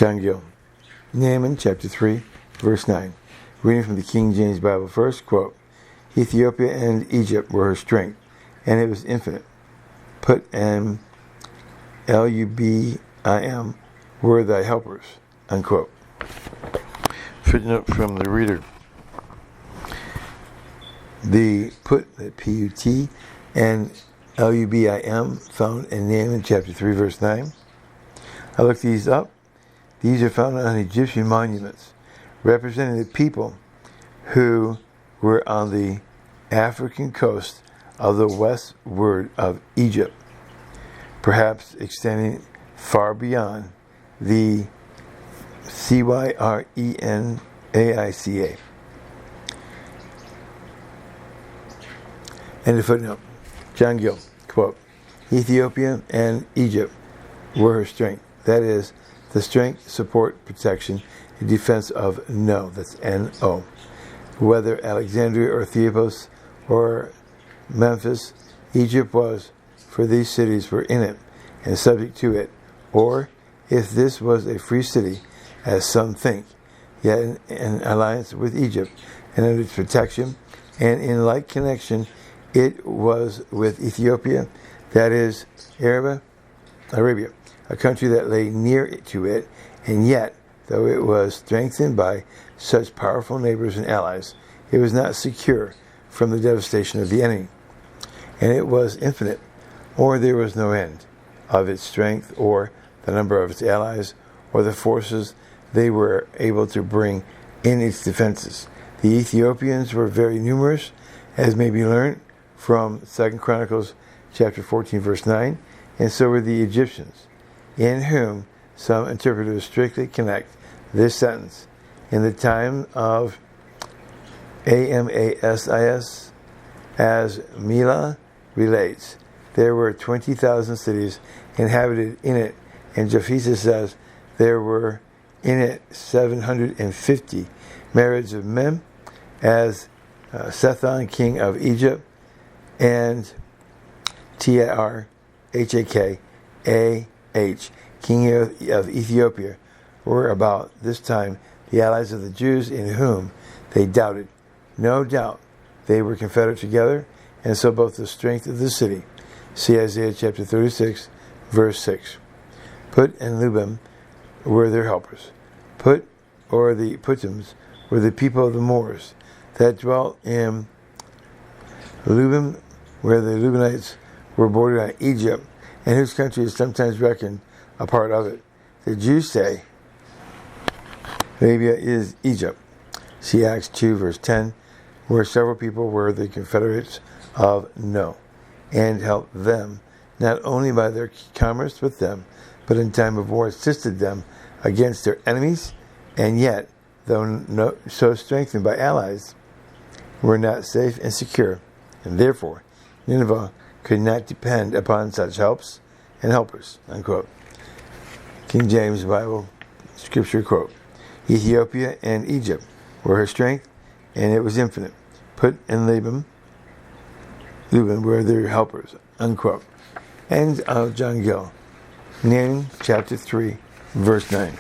John Gill. Nahum chapter 3, verse 9. Reading from the King James Bible first, quote, Ethiopia and Egypt were her strength, and it was infinite. Put and Lubim were thy helpers, unquote. Footnote from the reader. The P-U-T, and Lubim found in Nahum chapter 3, verse 9. I looked these up. These are found on Egyptian monuments, representing the people who were on the African coast of the westward of Egypt, perhaps extending far beyond the Cyrenaica. End of footnote. John Gill, quote, Ethiopia and Egypt were her strength. That is, the strength, support, protection, and defense of No. That's N-O. Whether Alexandria or Thebes or Memphis, Egypt was, for these cities were in it and subject to it. Or, if this was a free city, as some think, yet in alliance with Egypt and under its protection, and in like connection, it was with Ethiopia, that is, Arabia, a country that lay near to it, and yet, though it was strengthened by such powerful neighbors and allies, it was not secure from the devastation of the enemy. And it was infinite, or there was no end, of its strength, or the number of its allies, or the forces they were able to bring in its defenses. The Ethiopians were very numerous, as may be learned from 2 Chronicles chapter 14, verse 9, and so were the Egyptians, in whom some interpreters strictly connect this sentence. In the time of Amasis, as Mila relates, there were 20,000 cities inhabited in it, and Josephus says there were in it 750 marriages of men, as Sethon, king of Egypt, and Tarhakah, king of Ethiopia, were about this time the allies of the Jews, in whom they doubted. No doubt they were confederate together, and so both the strength of the city. See Isaiah chapter 36, verse 6. Put and Lubim were their helpers. Put, or the Putims, were the people of the Moors that dwelt in Lubim, where the Lubimites were bordered on Egypt, and whose country is sometimes reckoned a part of it. The Jews say Arabia is Egypt. See Acts 2, verse 10, where several people were the confederates of No, and helped them, not only by their commerce with them, but in time of war assisted them against their enemies, and yet, though so strengthened by allies, were not safe and secure, and therefore Nineveh could not depend upon such helps and helpers, unquote. King James Bible scripture quote, Ethiopia and Egypt were her strength, and it was infinite. Put and Lubim were their helpers, unquote. End of John Gill. Nahum chapter 3, verse 9.